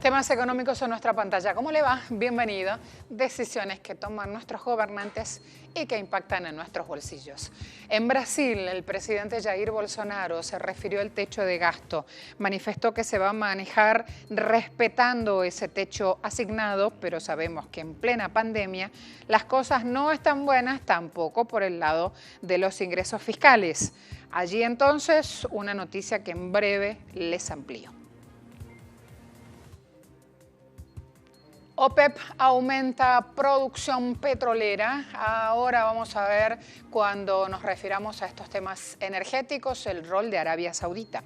Temas económicos en nuestra pantalla. ¿Cómo le va? Bienvenido. Decisiones que toman nuestros gobernantes y que impactan en nuestros bolsillos. En Brasil, el presidente Jair Bolsonaro se refirió al techo de gasto. Manifestó que se va a manejar respetando ese techo asignado, pero sabemos que en plena pandemia las cosas no están buenas tampoco por el lado de los ingresos fiscales. Allí entonces una noticia que en breve les amplío. OPEP aumenta producción petrolera. Ahora vamos a ver, cuando nos refiramos a estos temas energéticos, el rol de Arabia Saudita.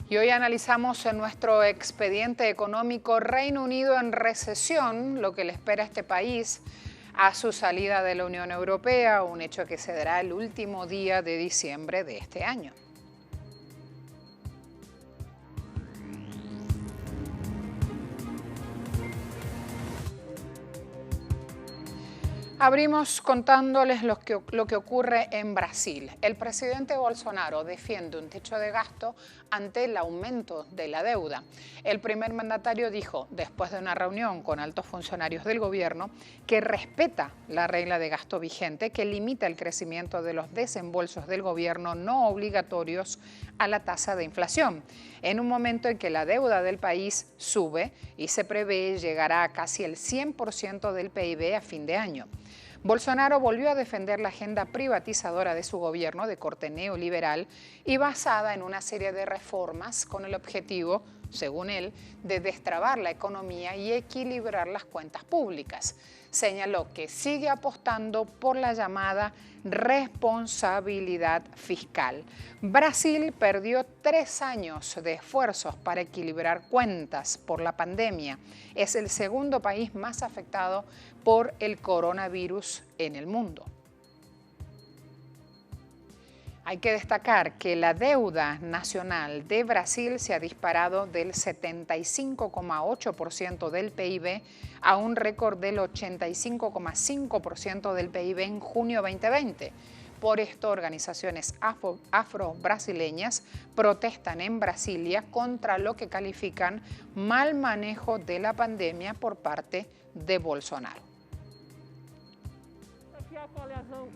Y hoy analizamos en nuestro expediente económico Reino Unido en recesión, lo que le espera a este país a su salida de la Unión Europea, un hecho que se dará el último día de diciembre de este año. Abrimos contándoles lo que ocurre en Brasil. El presidente Bolsonaro defiende un techo de gasto ante el aumento de la deuda. El primer mandatario dijo, después de una reunión con altos funcionarios del gobierno, que respeta la regla de gasto vigente que limita el crecimiento de los desembolsos del gobierno no obligatorios a la tasa de inflación, en un momento en que la deuda del país sube y se prevé llegará a casi el 100% del PIB a fin de año. Bolsonaro volvió a defender la agenda privatizadora de su gobierno de corte neoliberal y basada en una serie de reformas con el objetivo, según él, de destrabar la economía y equilibrar las cuentas públicas. Señaló que sigue apostando por la llamada responsabilidad fiscal. Brasil perdió 3 años de esfuerzos para equilibrar cuentas por la pandemia. Es el segundo país más afectado por el coronavirus en el mundo. Hay que destacar que la deuda nacional de Brasil se ha disparado del 75,8% del PIB a un récord del 85,5% del PIB en junio 2020. Por esto, organizaciones afro-brasileñas protestan en Brasilia contra lo que califican mal manejo de la pandemia por parte de Bolsonaro.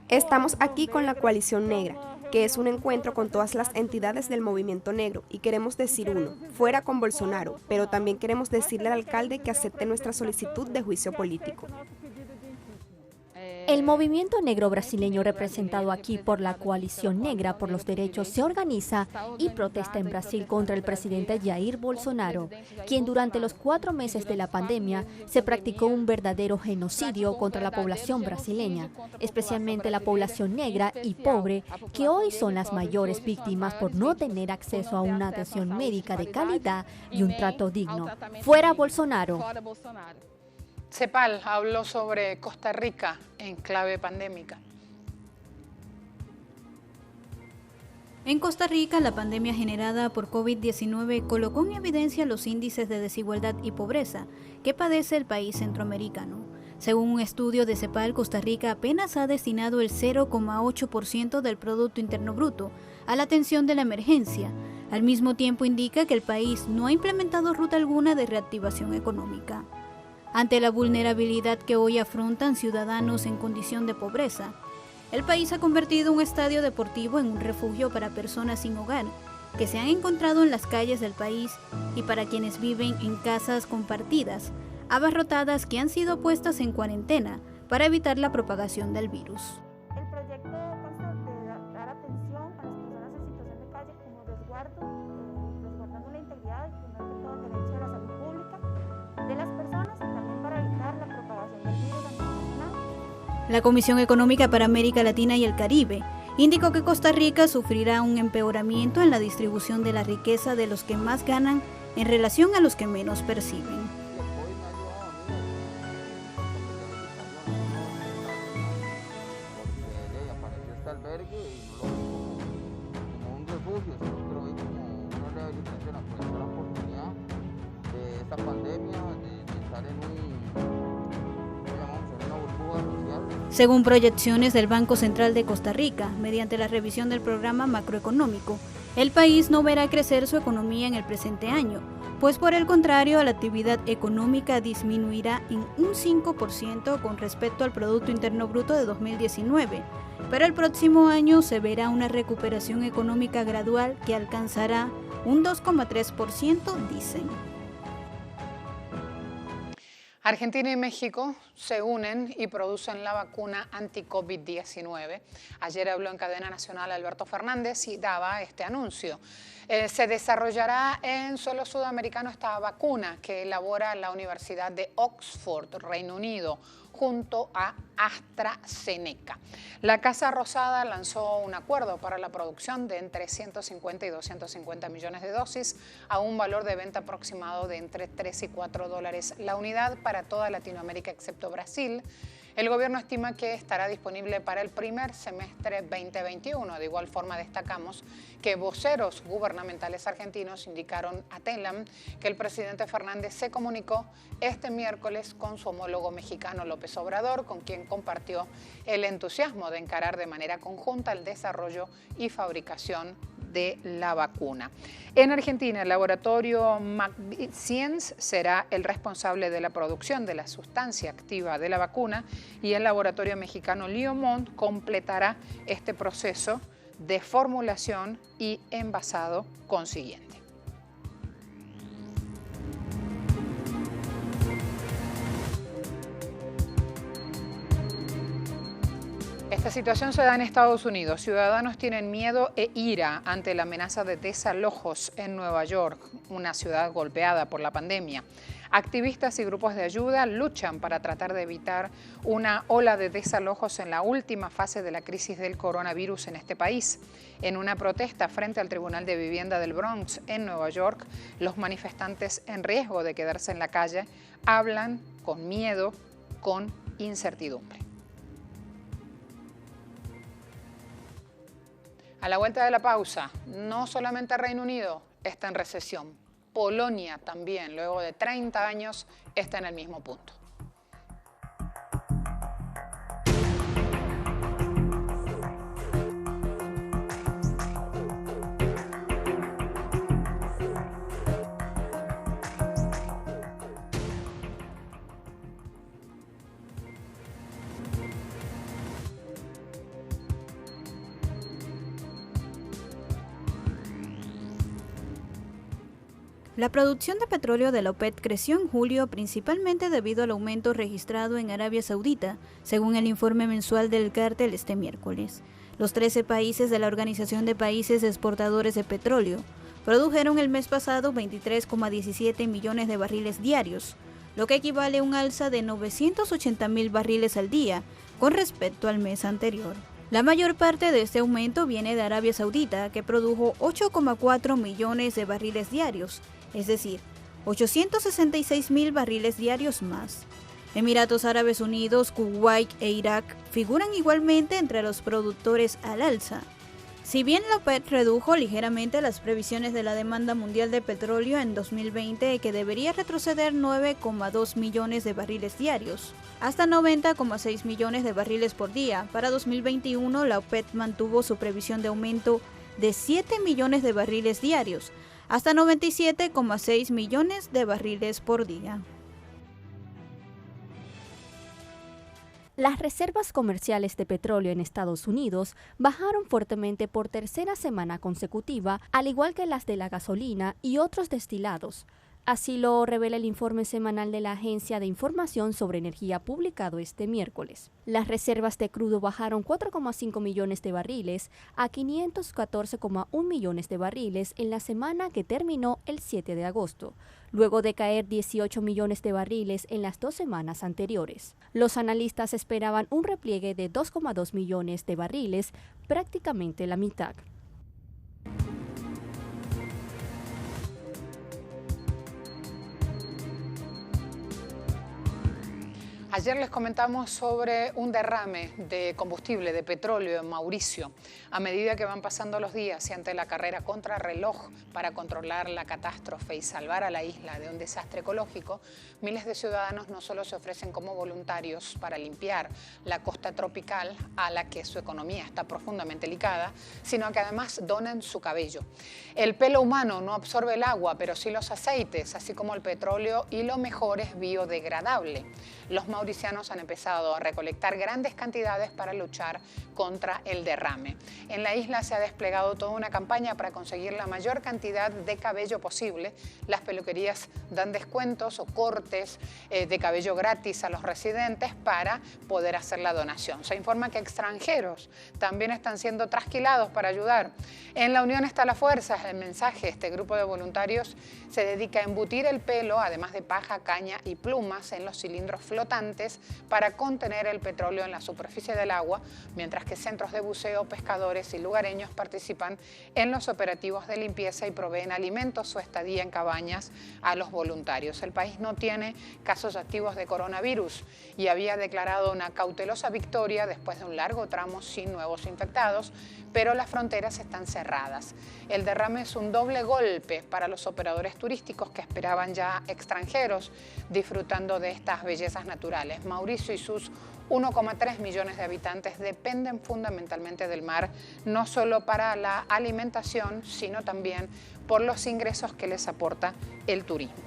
Estamos aquí con la Coalición Negra, que es un encuentro con todas las entidades del movimiento negro, y queremos decir fuera con Bolsonaro, pero también queremos decirle al alcalde que acepte nuestra solicitud de juicio político. El movimiento negro brasileño, representado aquí por la Coalición Negra por los Derechos, se organiza y protesta en Brasil contra el presidente Jair Bolsonaro, quien durante los 4 meses de la pandemia se practicó un verdadero genocidio contra la población brasileña, especialmente la población negra y pobre, que hoy son las mayores víctimas por no tener acceso a una atención médica de calidad y un trato digno. ¡Fuera Bolsonaro! CEPAL habló sobre Costa Rica en clave pandémica. En Costa Rica, la pandemia generada por COVID-19 colocó en evidencia los índices de desigualdad y pobreza que padece el país centroamericano. Según un estudio de CEPAL, Costa Rica apenas ha destinado el 0,8% del Producto Interno Bruto a la atención de la emergencia. Al mismo tiempo, indica que el país no ha implementado ruta alguna de reactivación económica. Ante la vulnerabilidad que hoy afrontan ciudadanos en condición de pobreza, el país ha convertido un estadio deportivo en un refugio para personas sin hogar, que se han encontrado en las calles del país y para quienes viven en casas compartidas, abarrotadas que han sido puestas en cuarentena para evitar la propagación del virus. El proyecto consta de dar atención a las personas en situación de calle como resguardando la integridad y primero que todo el derecho a la salud pública de las personas y también para evitar la propagación del virus a nivel nacional. La Comisión Económica para América Latina y el Caribe indicó que Costa Rica sufrirá un empeoramiento en la distribución de la riqueza de los que más ganan en relación a los que menos perciben. Según proyecciones del Banco Central de Costa Rica, mediante la revisión del programa macroeconómico, el país no verá crecer su economía en el presente año, pues por el contrario, la actividad económica disminuirá en un 5% con respecto al Producto Interno Bruto de 2019, pero el próximo año se verá una recuperación económica gradual que alcanzará un 2,3%, dicen. Argentina y México se unen y producen la vacuna anti-COVID-19. Ayer habló en cadena nacional Alberto Fernández y daba este anuncio. Se desarrollará en suelo sudamericano esta vacuna que elabora la Universidad de Oxford, Reino Unido, junto a AstraZeneca. La Casa Rosada lanzó un acuerdo para la producción de entre 150 y 250 millones de dosis a un valor de venta aproximado de entre 3 y 4 dólares la unidad para toda Latinoamérica excepto Brasil. El gobierno estima que estará disponible para el primer semestre 2021. De igual forma, destacamos que voceros gubernamentales argentinos indicaron a Telam que el presidente Fernández se comunicó este miércoles con su homólogo mexicano López Obrador, con quien compartió el entusiasmo de encarar de manera conjunta el desarrollo y fabricación de la vacuna. En Argentina, el laboratorio MagScience será el responsable de la producción de la sustancia activa de la vacuna y el laboratorio mexicano Liomont completará este proceso de formulación y envasado consiguiente. Esta situación se da en Estados Unidos. Ciudadanos tienen miedo e ira ante la amenaza de desalojos en Nueva York, una ciudad golpeada por la pandemia. Activistas y grupos de ayuda luchan para tratar de evitar una ola de desalojos en la última fase de la crisis del coronavirus en este país. En una protesta frente al Tribunal de Vivienda del Bronx en Nueva York, los manifestantes en riesgo de quedarse en la calle hablan con miedo, con incertidumbre. A la vuelta de la pausa, no solamente Reino Unido está en recesión, Polonia también, luego de 30 años, está en el mismo punto. La producción de petróleo de la OPEP creció en julio principalmente debido al aumento registrado en Arabia Saudita, según el informe mensual del cártel este miércoles. Los 13 países de la Organización de Países Exportadores de Petróleo produjeron el mes pasado 23,17 millones de barriles diarios, lo que equivale a un alza de 980.000 barriles al día con respecto al mes anterior. La mayor parte de este aumento viene de Arabia Saudita, que produjo 8,4 millones de barriles diarios, es decir, 866.000 barriles diarios más. Emiratos Árabes Unidos, Kuwait e Irak figuran igualmente entre los productores al alza. Si bien la OPEP redujo ligeramente las previsiones de la demanda mundial de petróleo en 2020, que debería retroceder 9,2 millones de barriles diarios, hasta 90,6 millones de barriles por día, para 2021 la OPEP mantuvo su previsión de aumento de 7 millones de barriles diarios, hasta 97,6 millones de barriles por día. Las reservas comerciales de petróleo en Estados Unidos bajaron fuertemente por tercera semana consecutiva, al igual que las de la gasolina y otros destilados. Así lo revela el informe semanal de la Agencia de Información sobre Energía publicado este miércoles. Las reservas de crudo bajaron 4,5 millones de barriles a 514,1 millones de barriles en la semana que terminó el 7 de agosto, luego de caer 18 millones de barriles en las 2 semanas anteriores. Los analistas esperaban un repliegue de 2,2 millones de barriles, prácticamente la mitad. Ayer les comentamos sobre un derrame de combustible, de petróleo en Mauricio. A medida que van pasando los días y ante la carrera contrarreloj para controlar la catástrofe y salvar a la isla de un desastre ecológico, miles de ciudadanos no solo se ofrecen como voluntarios para limpiar la costa tropical a la que su economía está profundamente ligada, sino que además donan su cabello. El pelo humano no absorbe el agua, pero sí los aceites, así como el petróleo, y lo mejor es biodegradable. Los mauricianos han empezado a recolectar grandes cantidades para luchar contra el derrame. En la isla se ha desplegado toda una campaña para conseguir la mayor cantidad de cabello posible. Las peluquerías dan descuentos o cortes de cabello gratis a los residentes para poder hacer la donación. Se informa que extranjeros también están siendo trasquilados para ayudar. En la unión está la fuerza, es el mensaje. Este grupo de voluntarios se dedica a embutir el pelo, además de paja, caña y plumas, en los cilindros flotantes para contener el petróleo en la superficie del agua, mientras que centros de buceo, pescadores y lugareños participan en los operativos de limpieza y proveen alimentos o estadía en cabañas a los voluntarios. El país no tiene casos activos de coronavirus y había declarado una cautelosa victoria después de un largo tramo sin nuevos infectados, pero las fronteras están cerradas. El derrame es un doble golpe para los operadores turísticos que esperaban ya extranjeros disfrutando de estas bellezas naturales. Mauricio y sus 1,3 millones de habitantes dependen fundamentalmente del mar, no solo para la alimentación, sino también por los ingresos que les aporta el turismo.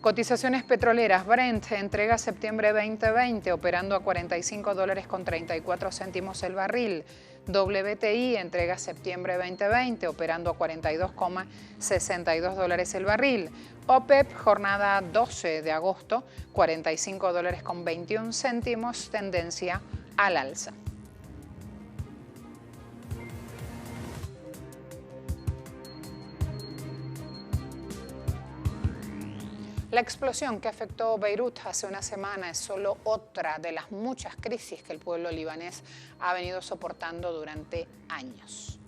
Cotizaciones petroleras. Brent entrega septiembre 2020 operando a $45.34 el barril. WTI entrega septiembre 2020 operando a $42,62 el barril. OPEP, jornada 12 de agosto, $45.21, tendencia al alza. La explosión que afectó Beirut hace una semana es solo otra de las muchas crisis que el pueblo libanés ha venido soportando durante años.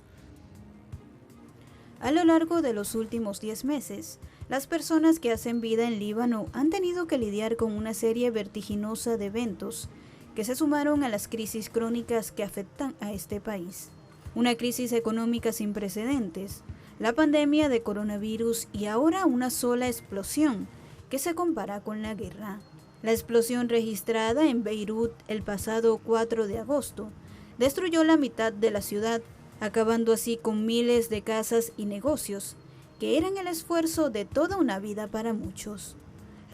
A lo largo de los últimos 10 meses, las personas que hacen vida en Líbano han tenido que lidiar con una serie vertiginosa de eventos que se sumaron a las crisis crónicas que afectan a este país. Una crisis económica sin precedentes, la pandemia de coronavirus y ahora una sola explosión que se compara con la guerra. La explosión registrada en Beirut el pasado 4 de agosto destruyó la mitad de la ciudad, acabando así con miles de casas y negocios, que eran el esfuerzo de toda una vida para muchos.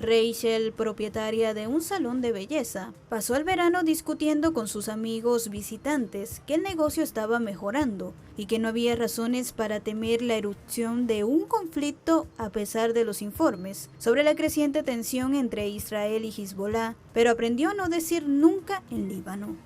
Rachel, propietaria de un salón de belleza, pasó el verano discutiendo con sus amigos visitantes que el negocio estaba mejorando y que no había razones para temer la erupción de un conflicto a pesar de los informes sobre la creciente tensión entre Israel y Hezbollah, pero aprendió a no decir nunca en Líbano.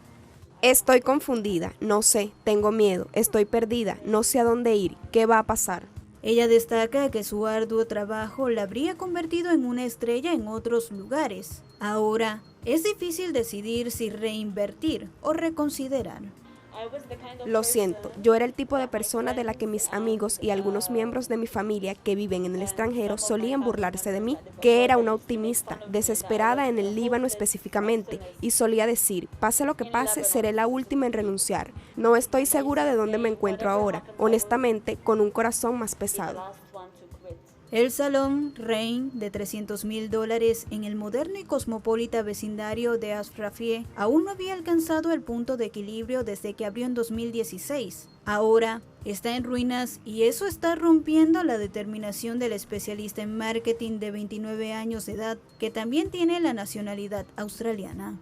Estoy confundida, no sé, tengo miedo, estoy perdida, no sé a dónde ir, ¿qué va a pasar? Ella destaca que su arduo trabajo la habría convertido en una estrella en otros lugares. Ahora, es difícil decidir si reinvertir o reconsiderar. Lo siento, yo era el tipo de persona de la que mis amigos y algunos miembros de mi familia que viven en el extranjero solían burlarse de mí, que era una optimista, desesperada en el Líbano específicamente, y solía decir, pase lo que pase, seré la última en renunciar. No estoy segura de dónde me encuentro ahora, honestamente, con un corazón más pesado. El salón Rein de $300,000 en el moderno y cosmopolita vecindario de Ashrafie aún no había alcanzado el punto de equilibrio desde que abrió en 2016. Ahora está en ruinas y eso está rompiendo la determinación del especialista en marketing de 29 años de edad, que también tiene la nacionalidad australiana.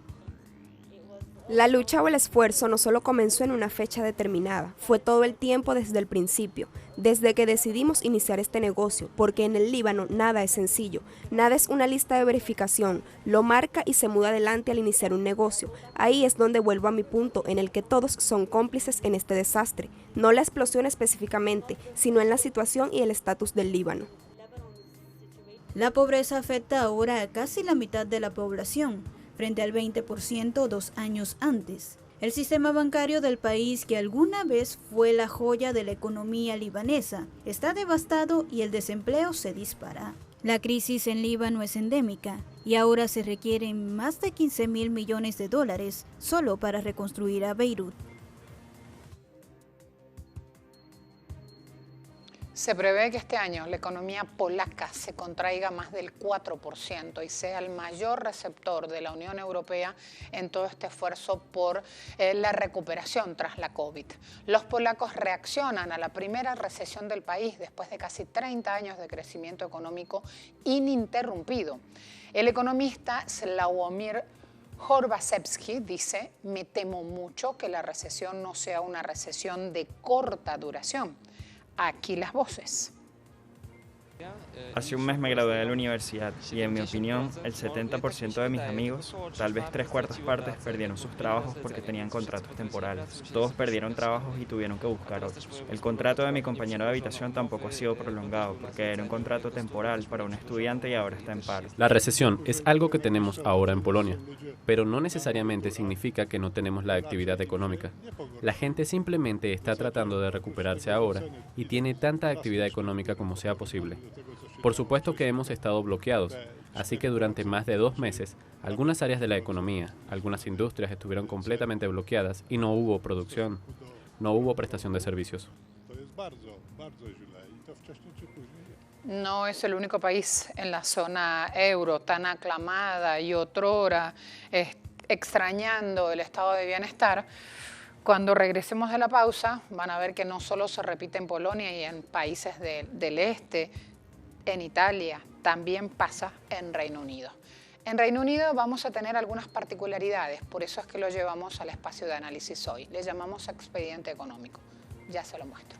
La lucha o el esfuerzo no solo comenzó en una fecha determinada, fue todo el tiempo desde el principio, desde que decidimos iniciar este negocio, porque en el Líbano nada es sencillo, nada es una lista de verificación, lo marca y se muda adelante al iniciar un negocio. Ahí es donde vuelvo a mi punto, en el que todos son cómplices en este desastre, no la explosión específicamente, sino en la situación y el estatus del Líbano. La pobreza afecta ahora a casi la mitad de la población, frente al 20% 2 años antes. El sistema bancario del país, que alguna vez fue la joya de la economía libanesa, está devastado y el desempleo se dispara. La crisis en Líbano es endémica y ahora se requieren más de 15.000 millones de dólares solo para reconstruir a Beirut. Se prevé que este año la economía polaca se contraiga más del 4% y sea el mayor receptor de la Unión Europea en todo este esfuerzo por la recuperación tras la COVID. Los polacos reaccionan a la primera recesión del país después de casi 30 años de crecimiento económico ininterrumpido. El economista Sławomir Horwaszewski dice: me temo mucho que la recesión no sea una recesión de corta duración. Aquí las voces. Hace un mes me gradué de la universidad y, en mi opinión, el 70% de mis amigos, tal vez 3/4 partes, perdieron sus trabajos porque tenían contratos temporales. Todos perdieron trabajos y tuvieron que buscar otros. El contrato de mi compañero de habitación tampoco ha sido prolongado porque era un contrato temporal para un estudiante y ahora está en paro. La recesión es algo que tenemos ahora en Polonia, pero no necesariamente significa que no tenemos la actividad económica. La gente simplemente está tratando de recuperarse ahora y tiene tanta actividad económica como sea posible. Por supuesto que hemos estado bloqueados, así que durante más de 2 meses, algunas áreas de la economía, algunas industrias estuvieron completamente bloqueadas y no hubo producción, no hubo prestación de servicios. No es el único país en la zona euro tan aclamada y otrora extrañando el estado de bienestar. Cuando regresemos de la pausa van a ver que no solo se repite en Polonia y en países del este, en Italia, también pasa en Reino Unido. En Reino Unido vamos a tener algunas particularidades, por eso es que lo llevamos al espacio de análisis hoy. Le llamamos expediente económico. Ya se lo muestro.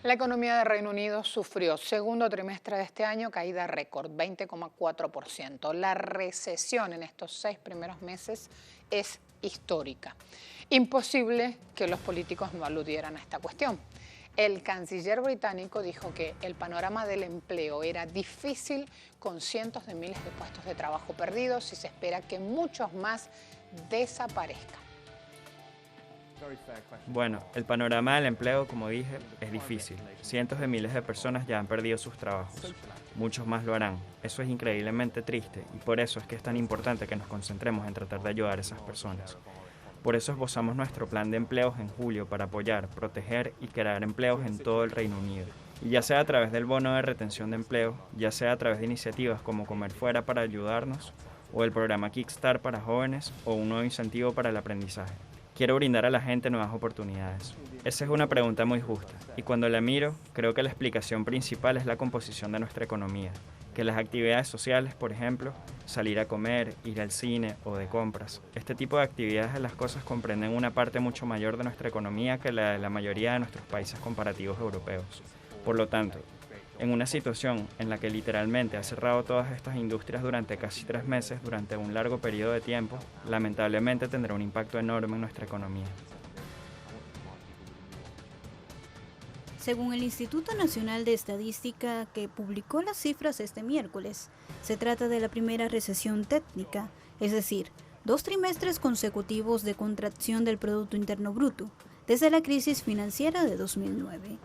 La economía de Reino Unido sufrió segundo trimestre de este año caída récord, 20,4%. La recesión en estos 6 primeros meses es histórica. Imposible que los políticos no aludieran a esta cuestión. El canciller británico dijo que el panorama del empleo era difícil con cientos de miles de puestos de trabajo perdidos y se espera que muchos más desaparezcan. Bueno, el panorama del empleo, como dije, es difícil. Cientos de miles de personas ya han perdido sus trabajos. Muchos más lo harán. Eso es increíblemente triste y por eso es que es tan importante que nos concentremos en tratar de ayudar a esas personas. Por eso esbozamos nuestro plan de empleos en julio para apoyar, proteger y crear empleos en todo el Reino Unido. Y ya sea a través del bono de retención de empleo, ya sea a través de iniciativas como Comer Fuera para ayudarnos, o el programa Kickstart para jóvenes, o un nuevo incentivo para el aprendizaje. Quiero brindar a la gente nuevas oportunidades. Esa es una pregunta muy justa, y cuando la miro, creo que la explicación principal es la composición de nuestra economía, que las actividades sociales, por ejemplo, salir a comer, ir al cine o de compras, este tipo de actividades de las cosas comprenden una parte mucho mayor de nuestra economía que la de la mayoría de nuestros países comparativos europeos. Por lo tanto, en una situación en la que literalmente ha cerrado todas estas industrias durante casi 3 meses, durante un largo periodo de tiempo, lamentablemente tendrá un impacto enorme en nuestra economía. Según el Instituto Nacional de Estadística, que publicó las cifras este miércoles, se trata de la primera recesión técnica, es decir, 2 trimestres consecutivos de contracción del Producto Interno Bruto, desde la crisis financiera de 2009.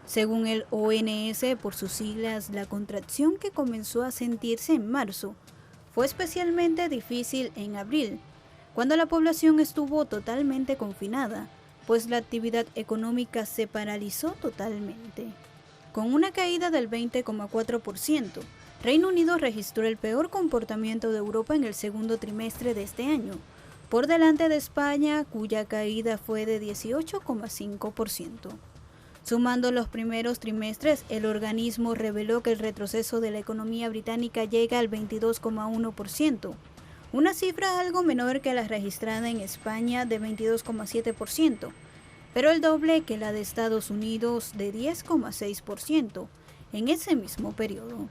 Según el ONS, por sus siglas, la contracción que comenzó a sentirse en marzo fue especialmente difícil en abril, cuando la población estuvo totalmente confinada, pues la actividad económica se paralizó totalmente. Con una caída del 20,4%, Reino Unido registró el peor comportamiento de Europa en el segundo trimestre de este año, por delante de España, cuya caída fue de 18,5%. Sumando los primeros trimestres, el organismo reveló que el retroceso de la economía británica llega al 22,1%, una cifra algo menor que la registrada en España de 22,7%, pero el doble que la de Estados Unidos de 10,6% en ese mismo periodo.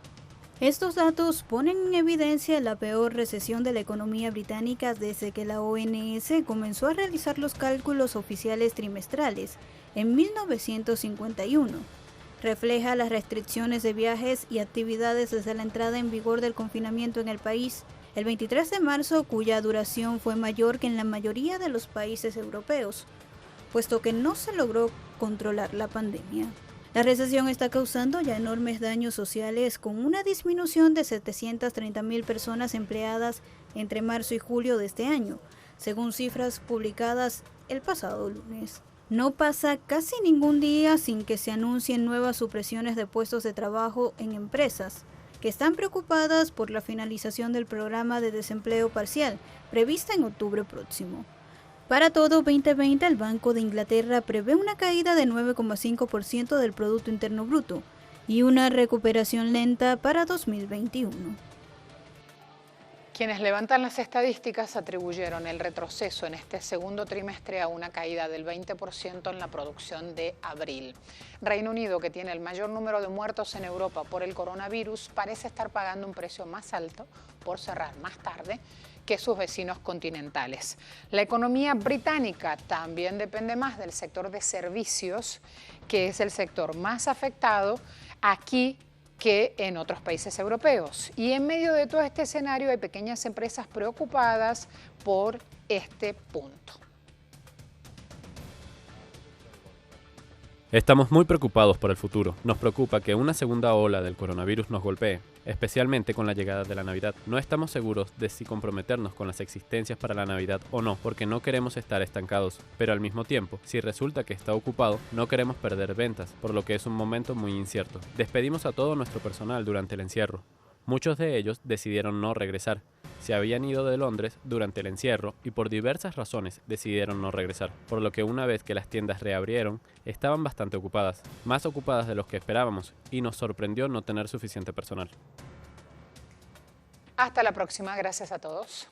Estos datos ponen en evidencia la peor recesión de la economía británica desde que la ONS comenzó a realizar los cálculos oficiales trimestrales en 1951. Refleja las restricciones de viajes y actividades desde la entrada en vigor del confinamiento en el país el 23 de marzo, cuya duración fue mayor que en la mayoría de los países europeos, puesto que no se logró controlar la pandemia. La recesión está causando ya enormes daños sociales, con una disminución de 730.000 personas empleadas entre marzo y julio de este año, según cifras publicadas el pasado lunes. No pasa casi ningún día sin que se anuncien nuevas supresiones de puestos de trabajo en empresas que están preocupadas por la finalización del programa de desempleo parcial, prevista en octubre próximo. Para todo 2020, el Banco de Inglaterra prevé una caída de 9,5% del Producto Interno Bruto y una recuperación lenta para 2021. Quienes levantan las estadísticas atribuyeron el retroceso en este segundo trimestre a una caída del 20% en la producción de abril. Reino Unido, que tiene el mayor número de muertos en Europa por el coronavirus, parece estar pagando un precio más alto por cerrar más tarde que sus vecinos continentales. La economía británica también depende más del sector de servicios, que es el sector más afectado aquí que en otros países europeos. Y en medio de todo este escenario hay pequeñas empresas preocupadas por este punto. Estamos muy preocupados por el futuro. Nos preocupa que una segunda ola del coronavirus nos golpee, especialmente con la llegada de la Navidad. No estamos seguros de si comprometernos con las existencias para la Navidad o no, porque no queremos estar estancados. Pero al mismo tiempo, si resulta que está ocupado, no queremos perder ventas, por lo que es un momento muy incierto. Despedimos a todo nuestro personal durante el encierro. Muchos de ellos decidieron no regresar. Se habían ido de Londres durante el encierro y por diversas razones decidieron no regresar, por lo que una vez que las tiendas reabrieron, estaban bastante ocupadas, más ocupadas de los que esperábamos, y nos sorprendió no tener suficiente personal. Hasta la próxima, gracias a todos.